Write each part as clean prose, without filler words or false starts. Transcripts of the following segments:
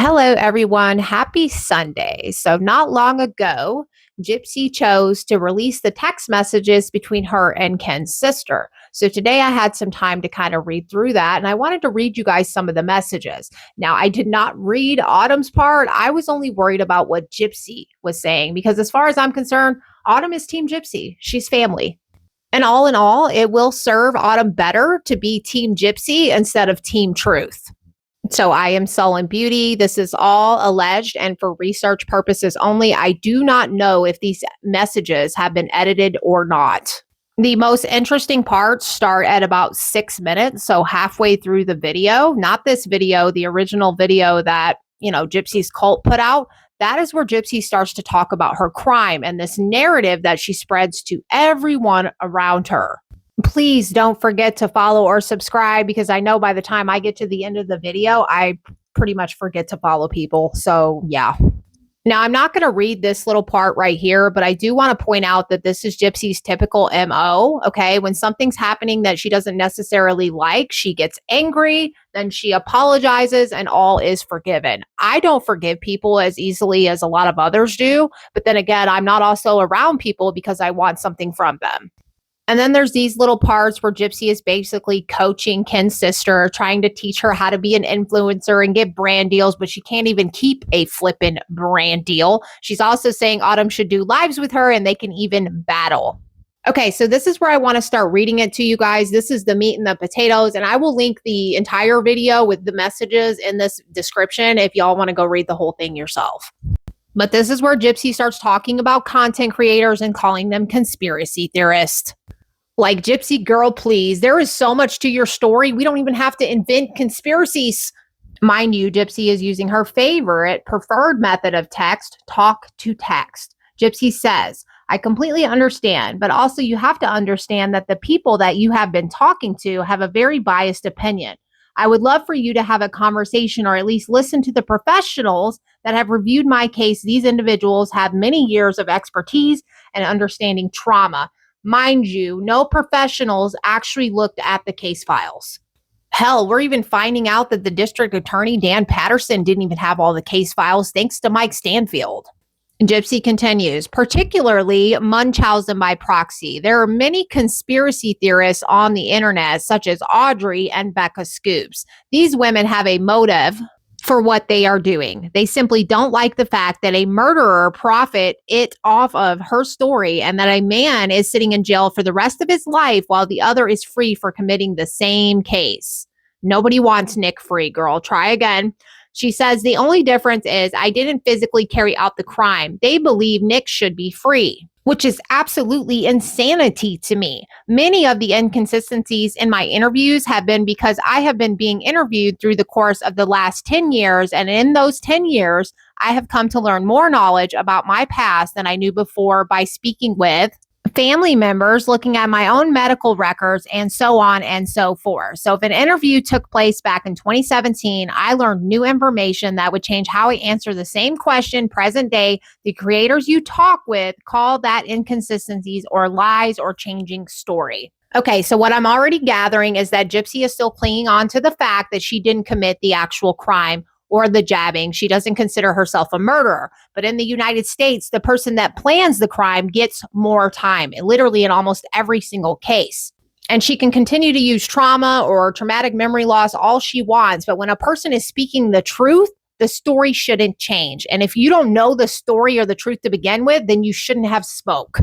Hello, everyone. Happy Sunday. So, not long ago, Gypsy chose to release the text messages between her and Ken's sister. So, today I had some time to kind of read through that, and I wanted to read you guys some of the messages. Now, I did not read Autumn's part. I was only worried about what Gypsy was saying because, as far as I'm concerned, Autumn is Team Gypsy. She's family. And all in all, it will serve Autumn better to be Team Gypsy instead of Team Truth. So I am SullenBeauty. This is all alleged and for research purposes only. I do not know if these messages have been edited or not. The most interesting parts start at about 6 minutes, so halfway through the video. Not this video, the original video that, Gypsy's cult put out. That is where Gypsy starts to talk about her crime and this narrative that she spreads to everyone around her. Please don't forget to follow or subscribe because I know by the time I get to the end of the video, I pretty much forget to follow people. So, yeah. Now, I'm not going to read this little part right here, but I do want to point out that this is Gypsy's typical MO. Okay. When something's happening that she doesn't necessarily like, she gets angry, then she apologizes, and all is forgiven. I don't forgive people as easily as a lot of others do. But then again, I'm not also around people because I want something from them. And then there's these little parts where Gypsy is basically coaching Ken's sister, trying to teach her how to be an influencer and get brand deals, but she can't even keep a flippin' brand deal. She's also saying Autumn should do lives with her and they can even battle. Okay, so this is where I want to start reading it to you guys. This is the meat and the potatoes, and I will link the entire video with the messages in this description if y'all want to go read the whole thing yourself. But this is where Gypsy starts talking about content creators and calling them conspiracy theorists. Like, Gypsy girl, please. There is so much to your story. We don't even have to invent conspiracies. Mind you, Gypsy is using her favorite preferred method of text, talk to text. Gypsy says, I completely understand, but also you have to understand that the people that you have been talking to have a very biased opinion. I would love for you to have a conversation or at least listen to the professionals that have reviewed my case. These individuals have many years of expertise and understanding trauma. Mind you, no professionals actually looked at the case files. Hell, we're even finding out that the district attorney, Dan Patterson, didn't even have all the case files thanks to Mike Stanfield. Gypsy continues, particularly Munchausen by proxy. There are many conspiracy theorists on the internet, such as Audrey and Becca Scoops. These women have a motive for what they are doing. They simply don't like the fact that a murderer profit it off of her story and that a man is sitting in jail for the rest of his life while the other is free for committing the same case. Nobody wants Nick free, girl. Try again. She says the only difference is I didn't physically carry out the crime. They believe Nick should be free, which is absolutely insanity to me. Many of the inconsistencies in my interviews have been because I have been being interviewed through the course of the last 10 years. And in those 10 years, I have come to learn more knowledge about my past than I knew before by speaking with family members, looking at my own medical records, and so on and so forth. So if an interview took place back in 2017, I learned new information that would change how I answer the same question present day. The creators you talk with call that inconsistencies or lies or changing story. Okay, so what I'm already gathering is that Gypsy is still clinging on to the fact that she didn't commit the actual crime or the jabbing. She doesn't consider herself a murderer. But in the United States, the person that plans the crime gets more time, literally in almost every single case. And she can continue to use trauma or traumatic memory loss all she wants. But when a person is speaking the truth, the story shouldn't change. And if you don't know the story or the truth to begin with, then you shouldn't have spoke.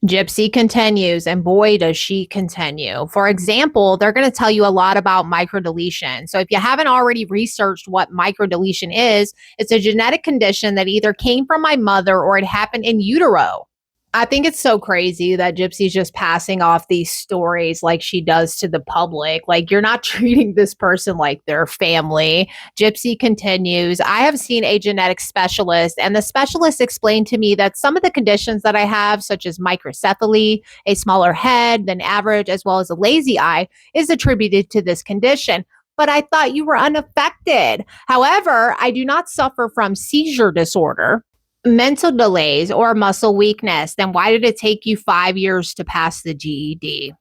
Gypsy continues, and boy, does she continue. For example, they're going to tell you a lot about microdeletion. So if you haven't already researched what microdeletion is, it's a genetic condition that either came from my mother or it happened in utero. I think it's so crazy that Gypsy's just passing off these stories like she does to the public. Like, you're not treating this person like their family. Gypsy continues, I have seen a genetic specialist, and the specialist explained to me that some of the conditions that I have, such as microcephaly, a smaller head than average, as well as a lazy eye, is attributed to this condition. But I thought you were unaffected. However, I do not suffer from seizure disorder, mental delays, or muscle weakness. Then why did it take you 5 years to pass the GED?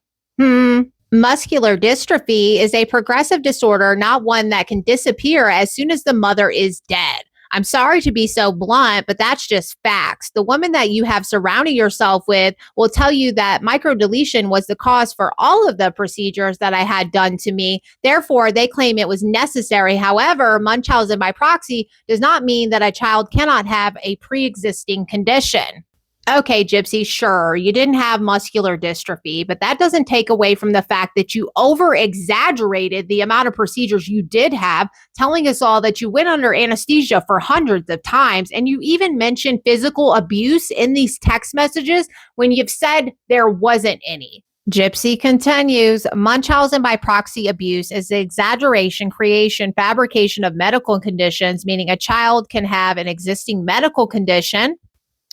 Muscular dystrophy is a progressive disorder, not one that can disappear as soon as the mother is dead. I'm sorry to be so blunt, but that's just facts. The woman that you have surrounded yourself with will tell you that microdeletion was the cause for all of the procedures that I had done to me. Therefore, they claim it was necessary. However, Munchausen by proxy does not mean that a child cannot have a pre existing condition. Okay, Gypsy, sure, you didn't have muscular dystrophy, but that doesn't take away from the fact that you over exaggerated the amount of procedures you did have, telling us all that you went under anesthesia for hundreds of times. And you even mentioned physical abuse in these text messages when you've said there wasn't any. Gypsy continues, Munchausen by proxy abuse is the exaggeration, creation, fabrication of medical conditions, meaning a child can have an existing medical condition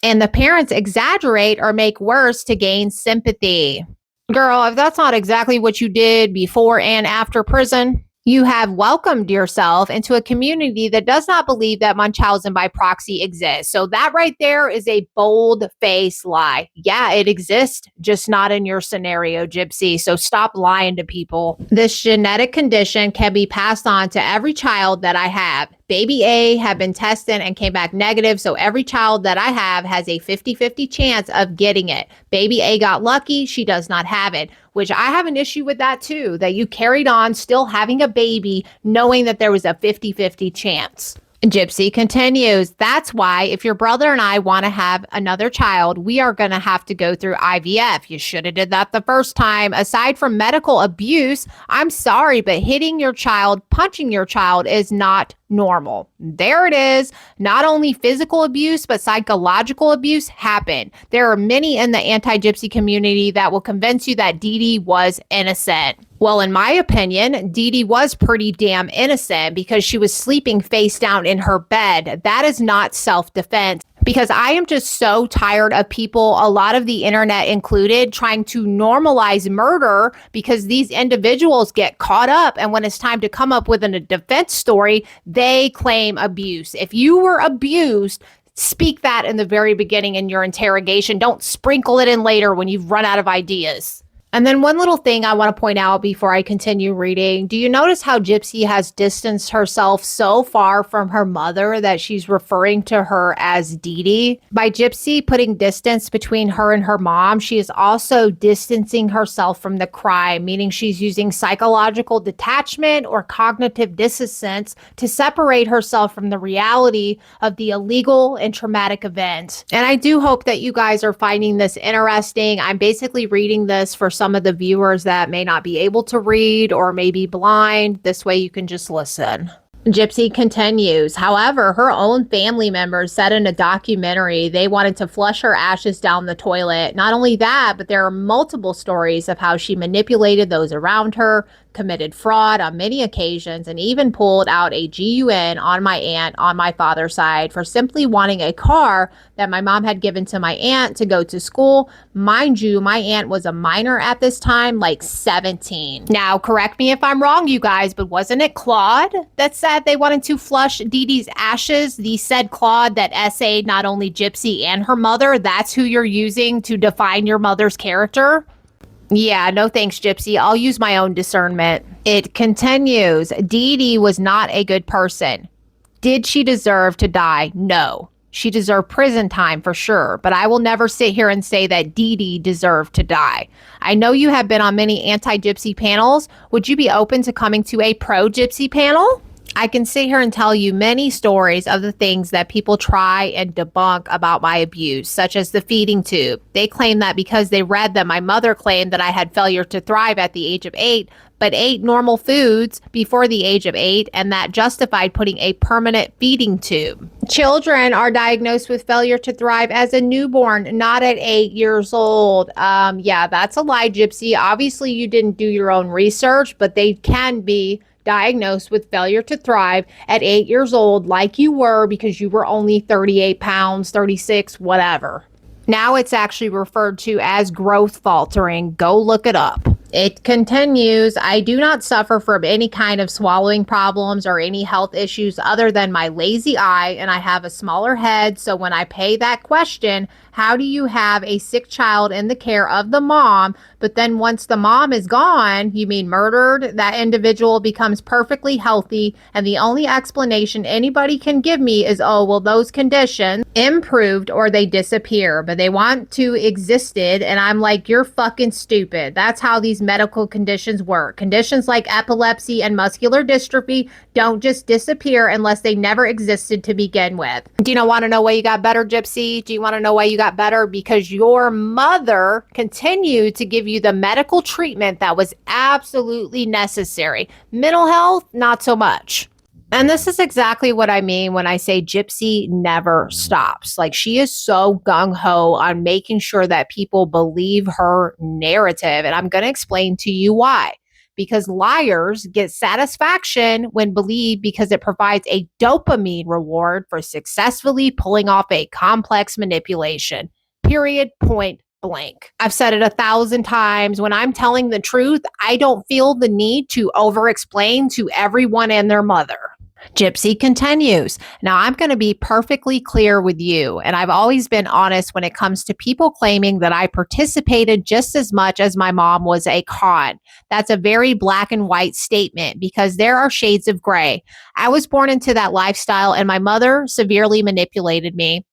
and the parents exaggerate or make worse to gain sympathy. Girl, if that's not exactly what you did before and after prison, you have welcomed yourself into a community that does not believe that Munchausen by proxy exists. So that right there is a bold-faced lie. Yeah, it exists, just not in your scenario, Gypsy. So stop lying to people. This genetic condition can be passed on to every child that I have. Baby A have been tested and came back negative, so every child that I have has a 50-50 chance of getting it. Baby A got lucky, she does not have it, which I have an issue with that too, that you carried on still having a baby knowing that there was a 50-50 chance. Gypsy continues, that's why if your brother and I want to have another child, we are going to have to go through IVF. You should have did that the first time. Aside from medical abuse, I'm sorry, but hitting your child, punching your child is not normal. There it is. Not only physical abuse, but psychological abuse happened. There are many in the anti-Gypsy community that will convince you that Dee Dee was innocent. Well, in my opinion, Dee Dee was pretty damn innocent because she was sleeping face down in her bed. That is not self-defense. Because I am just so tired of people, a lot of the internet included, trying to normalize murder because these individuals get caught up. And when it's time to come up with a defense story, they claim abuse. If you were abused, speak that in the very beginning in your interrogation. Don't sprinkle it in later when you've run out of ideas. And then one little thing I want to point out before I continue reading. Do you notice how Gypsy has distanced herself so far from her mother that she's referring to her as Dee Dee? By Gypsy putting distance between her and her mom, she is also distancing herself from the crime, meaning she's using psychological detachment or cognitive dissonance to separate herself from the reality of the illegal and traumatic event. And I do hope that you guys are finding this interesting. I'm basically reading this for some of the viewers that may not be able to read or may be blind. This way you can just listen. Gypsy continues, however, her own family members said in a documentary they wanted to flush her ashes down the toilet. Not only that, but there are multiple stories of how she manipulated those around her, committed fraud on many occasions, and even pulled out a GUN on my aunt on my father's side for simply wanting a car that my mom had given to my aunt to go to school. Mind you, my aunt was a minor at this time, like 17. Now, correct me if I'm wrong, you guys, but wasn't it Claude that said they wanted to flush Dee Dee's ashes? The said Claude that essayed not only Gypsy and her mother. That's who you're using to define your mother's character? Yeah, no thanks, Gypsy. I'll use my own discernment. It continues. Dee Dee was not a good person. Did she deserve to die? No. She deserved prison time for sure, but I will never sit here and say that Dee Dee deserved to die. I know you have been on many anti-Gypsy panels. Would you be open to coming to a pro-Gypsy panel? I can sit here and tell you many stories of the things that people try and debunk about my abuse, such as the feeding tube. They claim that because they read that my mother claimed that I had failure to thrive at the age of 8, but ate normal foods before the age of 8, and that justified putting a permanent feeding tube. Children are diagnosed with failure to thrive as a newborn, not at 8 years old. Yeah, that's a lie, Gypsy. Obviously, you didn't do your own research, but they can be diagnosed with failure to thrive at 8 years old like you were because you were only 38 pounds, 36, whatever. Now it's actually referred to as growth faltering. Go look it up. It continues, I do not suffer from any kind of swallowing problems or any health issues other than my lazy eye, and I have a smaller head. So when I pay that question, how do you have a sick child in the care of the mom? But then once the mom is gone, you mean murdered, that individual becomes perfectly healthy. And the only explanation anybody can give me is, oh, well, those conditions improved or they disappear, but they want to existed. And I'm like, you're fucking stupid. That's how these medical conditions work. Conditions like epilepsy and muscular dystrophy don't just disappear unless they never existed to begin with. Do you want to know why you got better, Gypsy? Do you want to know why you got better? Because your mother continued to give you the medical treatment that was absolutely necessary. Mental health, not so much. And this is exactly what I mean when I say Gypsy never stops. Like, she is so gung ho on making sure that people believe her narrative. And I'm going to explain to you why. Because liars get satisfaction when believed because it provides a dopamine reward for successfully pulling off a complex manipulation. Period. Point blank. I've said it 1,000 times. When I'm telling the truth, I don't feel the need to over explain to everyone and their mother. Gypsy continues. Now, I'm going to be perfectly clear with you, and I've always been honest when it comes to people claiming that I participated just as much as my mom was a con. That's a very black and white statement because there are shades of gray. I was born into that lifestyle, and my mother severely manipulated me.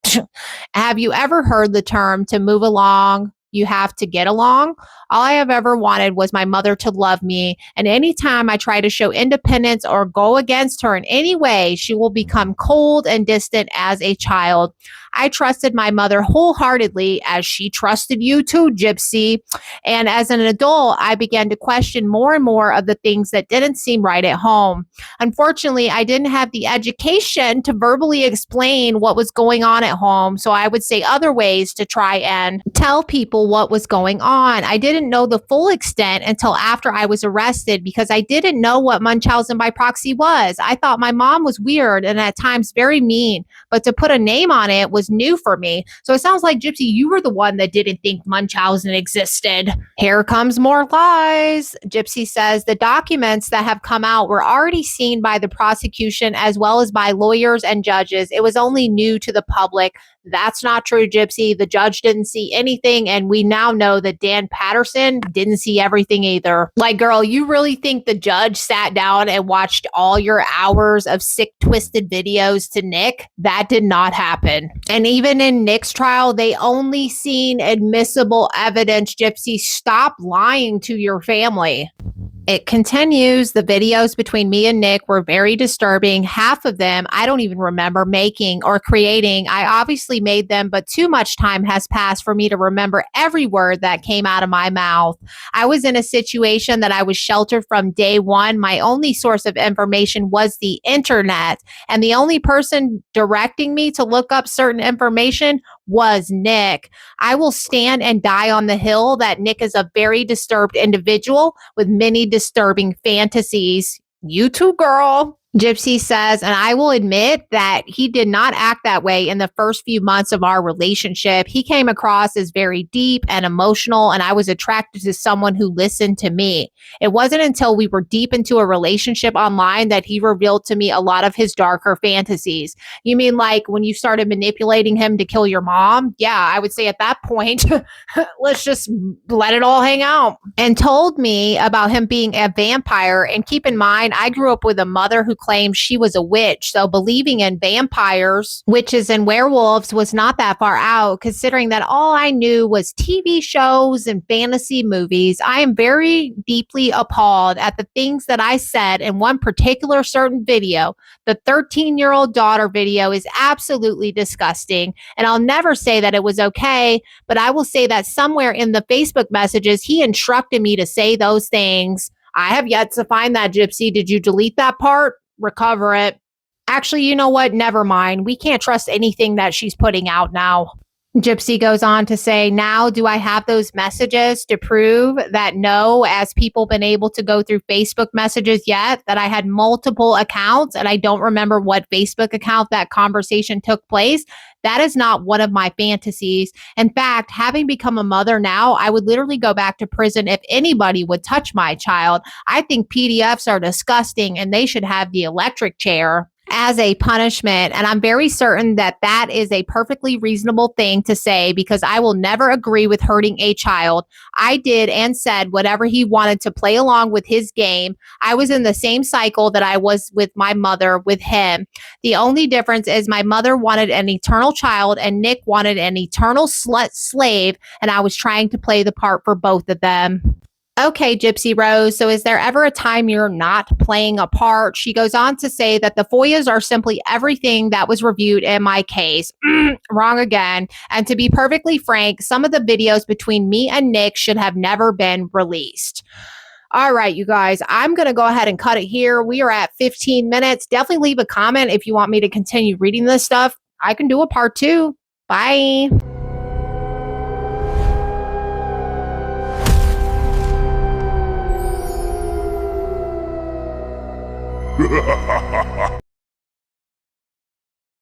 Have you ever heard the term to move along? You have to get along. All I have ever wanted was my mother to love me. And anytime I try to show independence or go against her in any way, she will become cold and distant as a child. I trusted my mother wholeheartedly as she trusted you too, Gypsy. And as an adult, I began to question more and more of the things that didn't seem right at home. Unfortunately, I didn't have the education to verbally explain what was going on at home. So I would say other ways to try and tell people what was going on. I didn't know the full extent until after I was arrested because I didn't know what Munchausen by proxy was. I thought my mom was weird and at times very mean, but to put a name on it was new for me. So it sounds like, Gypsy, you were the one that didn't think Munchausen existed. Here comes more lies. Gypsy says the documents that have come out were already seen by the prosecution as well as by lawyers and judges. It was only new to the public. That's not true, Gypsy. The judge didn't see anything, and we now know that Dan Patterson didn't see everything either. Like, girl, you really think the judge sat down and watched all your hours of sick, twisted videos to Nick? That did not happen. And even in Nick's trial, they only seen admissible evidence. Gypsy, stop lying to your family. It continues. The videos between me and Nick were very disturbing. Half of them I don't even remember making or creating. I obviously made them, but too much time has passed for me to remember every word that came out of my mouth. I was in a situation that I was sheltered from day one. My only source of information was the internet, and the only person directing me to look up certain information was Nick. I will stand and die on the hill that Nick is a very disturbed individual with many disturbing fantasies. You too, girl. Gypsy says, and I will admit that he did not act that way in the first few months of our relationship. He came across as very deep and emotional, and I was attracted to someone who listened to me. It wasn't until we were deep into a relationship online that he revealed to me a lot of his darker fantasies. You mean like when you started manipulating him to kill your mom? Yeah, I would say at that point, let's just let it all hang out. And told me about him being a vampire. And keep in mind, I grew up with a mother who claimed she was a witch. So believing in vampires, witches, and werewolves was not that far out, considering that all I knew was TV shows and fantasy movies. I am very deeply appalled at the things that I said in one particular certain video. The 13-year-old daughter video is absolutely disgusting. And I'll never say that it was okay, but I will say that somewhere in the Facebook messages, he instructed me to say those things. I have yet to find that, Gypsy. Did you delete that part? Recover it. Actually, you know what? Never mind. We can't trust anything that she's putting out now. Gypsy goes on to say, now do I have those messages to prove that no, as people been able to go through Facebook messages yet, that I had multiple accounts and I don't remember what Facebook account that conversation took place. That is not one of my fantasies. In fact, having become a mother now, I would literally go back to prison if anybody would touch my child. I think PDFs are disgusting and they should have the electric chair as a punishment. And I'm very certain that that is a perfectly reasonable thing to say because I will never agree with hurting a child. I did and said whatever he wanted to play along with his game. I was in the same cycle that I was with my mother with him. The only difference is my mother wanted an eternal child and Nick wanted an eternal slut slave. And I was trying to play the part for both of them. Okay, Gypsy Rose. So, is there ever a time you're not playing a part? She goes on to say that the FOIAs are simply everything that was reviewed in my case. Wrong again. And to be perfectly frank, some of the videos between me and Nick should have never been released. All right, you guys, I'm going to go ahead and cut it here. We are at 15 minutes. Definitely leave a comment if you want me to continue reading this stuff. I can do a part two. Bye. Ha ha ha ha!